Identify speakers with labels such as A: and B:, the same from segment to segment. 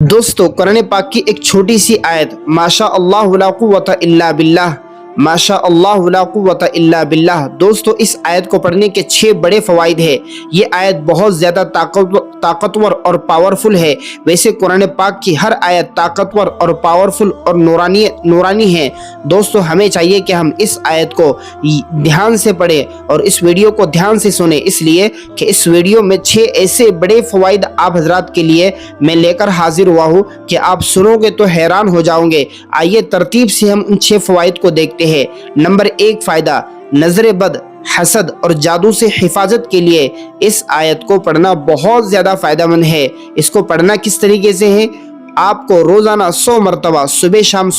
A: दोस्तों कुरान पाक की एक छोटी सी आयत माशा अल्लाह ला कुव्वता इल्ला बिल्लाह, माशा अल्लाह ला कुव्वता इल्ला बिल्लाह। दोस्तों इस आयत को पढ़ने के 6 बड़े फ़वाइद है। ये आयत बहुत ज़्यादा ताकतवर और पावरफुल है। वैसे कुरान पाक की हर आयत ताकतवर और पावरफुल और नूरानी है। दोस्तों हमें चाहिए कि हम इस आयत को ध्यान से पढ़ें और इस वीडियो को ध्यान से सुने, इसलिए कि इस वीडियो में 6 ऐसे बड़े फ़वाइद आप हजरात के लिए मैं लेकर हाजिर हुआ हूँ कि आप सुनोगे तो हैरान हो जाओगे। आइए तरतीब से हम उन 6 फ़वाइद को देखते हैं। नंबर 1 फ़ायदा, नजर बद, हसद और जादू से हिफाजत के लिए इस आयत को पढ़ना बहुत ज़्यादा फ़ायदेमंद है। इसको पढ़ना किस तरीके से है? आपको रोज़ाना 100 मरतबा सुबह शाम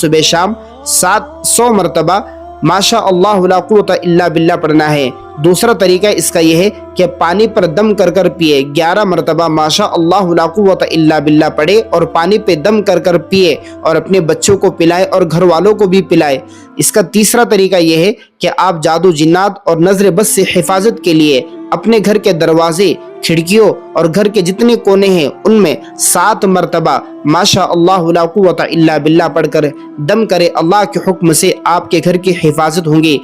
A: 100 मरतबा माशा अल्लाह ला कुव्वता इल्ला बिल्लाह पढ़ना है। दूसरा तरीका इसका यह है कि पानी पर दम कर कर पिए। 11 मरतबा माशा अल्लाह ला कुव्वता इल्ला बिल्लाह पढ़े और पानी पे दम कर कर पिए और अपने बच्चों को पिलाए और घर वालों को भी पिलाए। इसका तीसरा तरीका यह है कि आप जादू जिन्नात और नजर बद से हिफाजत के लिए अपने घर के दरवाजे, खिड़कियों और घर के जितने कोने हैं उनमें 7 मरतबा माशा अल्लाह ला कुव्वता इल्ला बिल्लाह पढ़कर दम करे। अल्लाह के हुक्म से आपके घर की हिफाजत होंगी।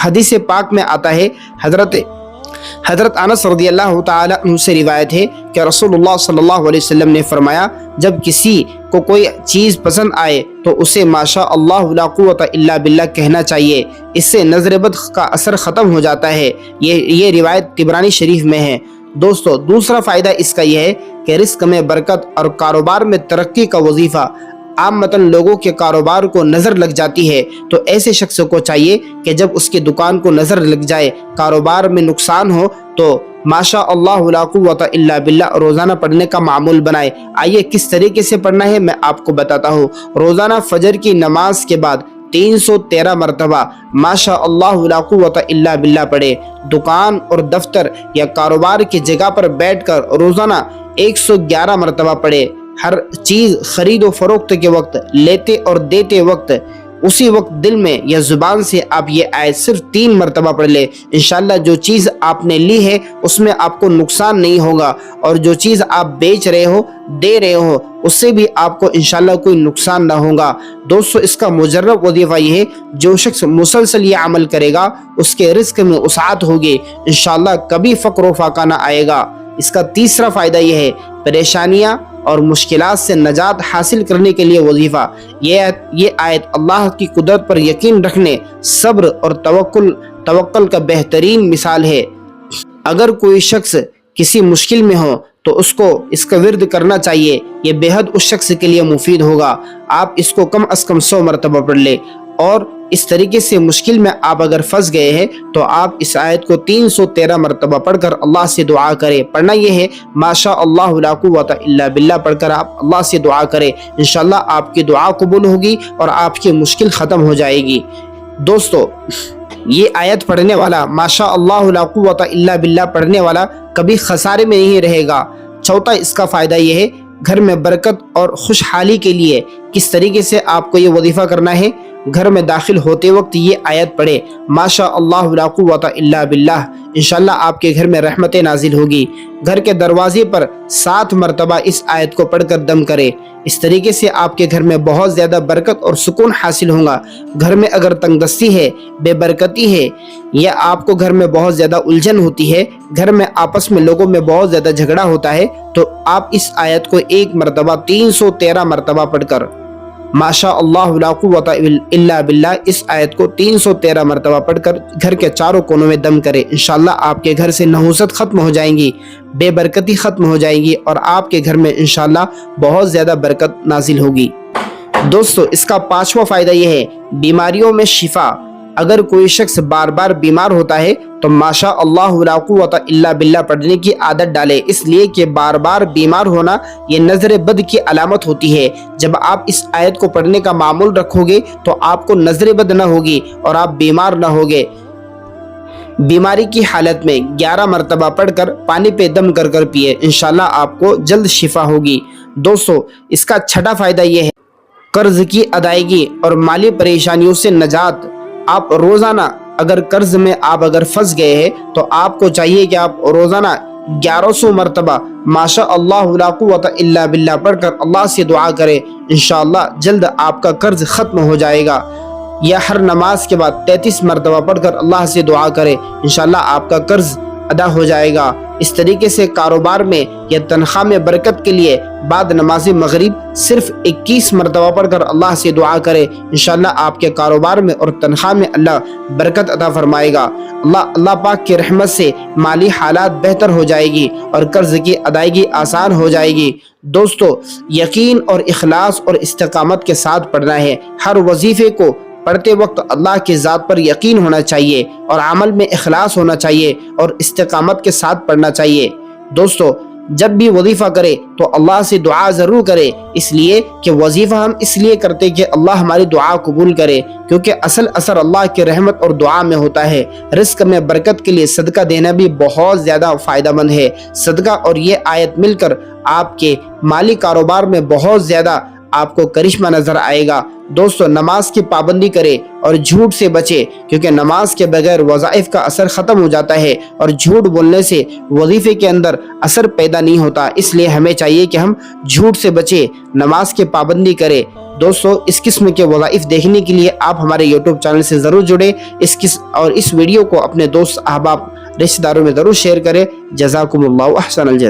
A: हदीस पाक में आता है, हजरत अनस रज़ियल्लाहु ताला अन्हु से रिवायत है कि रसूलुल्लाह सल्लल्लाहु अलैहि वसल्लम ने फरमाया, जब किसी को कोई चीज़ पसंद आए तो उसे माशा अल्लाह ला कुव्वता इल्ला बिल्लाह कहना चाहिए। इससे नजर बद का असर ख़त्म हो जाता है। ये रिवायत तिबरानी शरीफ में है। दोस्तों दूसरा फ़ायदा इसका यह है कि रिस्क में बरकत और कारोबार में तरक्की का वजीफ़ा। आमतन लोगों के कारोबार को नज़र लग जाती है तो ऐसे शख्स को चाहिए कि जब उसकी दुकान को नज़र लग जाए, कारोबार में नुकसान हो, तो माशा अल्लाह ला कुव्वता इल्ला बिल्लाह रोज़ाना पढ़ने का मामूल बनाए। आइए किस तरीके से पढ़ना है मैं आपको बताता हूँ। रोज़ाना फजर की नमाज के बाद 313 मरतबा माशा अल्लाह ला कुव्वता इल्ला बिल्लाह पढ़े। दुकान और दफ्तर या कारोबार की जगह पर बैठकर रोज़ाना 111 मरतबा पढ़े। हर चीज़ खरीदो फरोख्त के वक्त, लेते और देते वक्त, उसी वक्त दिल में या ज़ुबान से आप ये आयत सिर्फ 3 मरतबा पढ़ ले। इंशाल्लाह जो चीज़ आपने ली है उसमें आपको नुकसान नहीं होगा और जो चीज़ आप बेच रहे हो, दे रहे हो, उससे भी आपको इंशाल्लाह कोई नुकसान ना होगा। दोस्तों इसका मुजर्रब वजीफ़ा ये है, जो शख्स मुसलसल ये अमल करेगा उसके रिस्क में उसात होगी, इंशाल्लाह कभी फ़क्र व फाका ना आएगा। इसका तीसरा फ़ायदा यह है, परेशानियाँ और मुश्किलात से नजात हासिल करने के लिए वजीफ़ा। ये आयत अल्लाह की कुदरत पर यकीन रखने, सब्र और तवक्कुल का बेहतरीन मिसाल है। अगर कोई शख्स किसी मुश्किल में हो तो उसको इसका विर्द करना चाहिए। ये बेहद उस शख्स के लिए मुफीद होगा। आप इसको कम अज़ कम 100 मरतबा पढ़ ले और इस तरीके से मुश्किल में आप अगर फंस गए हैं तो आप इस आयत को 313 मरतबा पढ़कर अल्लाह से दुआ करें। पढ़ना यह है माशा अल्लाह ला कुव्वता इल्ला बिल्लाह पढ़कर आप अल्लाह से दुआ करें। इंशाल्लाह आपकी दुआ कबूल होगी और आपकी मुश्किल ख़त्म हो जाएगी। दोस्तों ये आयत पढ़ने वाला, माशा अल्लाह ला कुव्वता इल्ला बिल्लाह पढ़ने वाला कभी खसारे में नहीं रहेगा। चौथा इसका फ़ायदा यह है, घर में बरकत और खुशहाली के लिए किस तरीके से आपको ये वजीफ़ा करना है। घर में दाखिल होते वक्त ये आयत पढ़े, माशा अल्लाह ला कुव्वता इल्ला बिल्लाह, इंशाल्लाह आपके घर में रहमतें नाजिल होगी। घर के दरवाजे पर 7 मरतबा इस आयत को पढ़कर दम करे। इस तरीके से आपके घर में बहुत ज़्यादा बरकत और सुकून हासिल होगा। घर में अगर तंगदस्ती है, बेबरकती है या आपको घर में बहुत ज़्यादा उलझन होती है, घर में आपस में लोगों में बहुत ज़्यादा झगड़ा होता है, तो आप इस आयत को 1 मरतबा 313 मरतबा पढ़कर माशा अल्लाह ला कुव्वता इल्ला बिल्लाह, इस आयत को 313 मरतबा पढ़कर घर के चारों कोनों में दम करें। इंशाल्लाह आपके घर से नहुसत ख़त्म हो जाएंगी, बेबरकती ख़त्म हो जाएगी और आपके घर में इंशाल्लाह बहुत ज़्यादा बरकत नाजिल होगी। दोस्तों इसका 5वां फ़ायदा यह है, बीमारियों में शिफा। अगर कोई शख्स बार बार बीमार होता है तो माशा अल्लाह ला कुव्वता इल्ला बिल्लाह पढ़ने की आदत डाले, इसलिए कि बार बार बीमार होना ये नजर बद की अलामत होती है। जब आप इस आयत को पढ़ने का मामूल रखोगे तो आपको नजर बद ना होगी और आप बीमार ना होगे। बीमारी की हालत में 11 मरतबा पढ़कर पानी पे दम कर कर पिए, इंशाल्लाह आपको जल्द शिफा होगी। दोस्तों इसका 6वां फ़ायदा यह है, कर्ज की अदायगी और माली परेशानियों से नजात। आप रोज़ाना अगर कर्ज में आप अगर फंस गए हैं तो आपको चाहिए कि आप रोज़ाना 1100 مرتبہ ماشاء اللہ لا قوت الا باللہ پڑھ کر اللہ سے دعا کرے، انشاءاللہ جلد آپ کا قرض ختم ہو جائے گا۔ یا ہر نماز کے بعد 33 مرتبہ پڑھ کر اللہ سے دعا کرے، انشاءاللہ آپ کا قرض ادا ہو جائے گا۔ اس طریقے سے کاروبار میں یا تنخواہ میں برکت کے لیے بعد نماز مغرب صرف 21 مرتبہ پڑھ کر اللہ سے دعا کرے، انشاءاللہ آپ کے کاروبار میں اور تنخواہ میں اللہ برکت عطا فرمائے گا۔ اللہ پاک کی رحمت سے مالی حالات بہتر ہو جائے گی اور قرض کی ادائیگی آسان ہو جائے گی۔ دوستو، یقین اور اخلاص اور استقامت کے ساتھ پڑھنا ہے۔ ہر وظیفے کو پڑھتے وقت اللہ کی ذات پر یقین ہونا چاہیے اور عمل میں اخلاص ہونا چاہیے اور استقامت کے ساتھ پڑھنا چاہیے۔ دوستو، جب بھی وظیفہ کرے تو اللہ سے دعا ضرور کرے، اس لیے کہ وظیفہ ہم اس لیے کرتے کہ اللہ ہماری دعا قبول کرے، کیونکہ اصل اثر اللہ کی رحمت اور دعا میں ہوتا ہے۔ رزق میں برکت کے لیے صدقہ دینا بھی بہت زیادہ فائدہ مند ہے۔ صدقہ اور یہ آیت مل کر آپ کے مالی کاروبار میں بہت زیادہ آپ کو کرشمہ نظر آئے گا۔ دوستو، نماز کی پابندی کرے اور جھوٹ سے بچے، کیونکہ نماز کے بغیر وظائف کا اثر ختم ہو جاتا ہے اور جھوٹ بولنے سے وظیفے کے اندر اثر پیدا نہیں ہوتا۔ اس لیے ہمیں چاہیے کہ ہم جھوٹ سے بچے، نماز کی پابندی کرے۔ دوستو، اس قسم کے وظائف دیکھنے کے لیے آپ ہمارے یوٹیوب چینل سے ضرور جڑے اور اس ویڈیو کو اپنے دوست احباب رشتہ داروں میں ضرور شیئر کریں۔ جزاکم اللہ احسن الجزا۔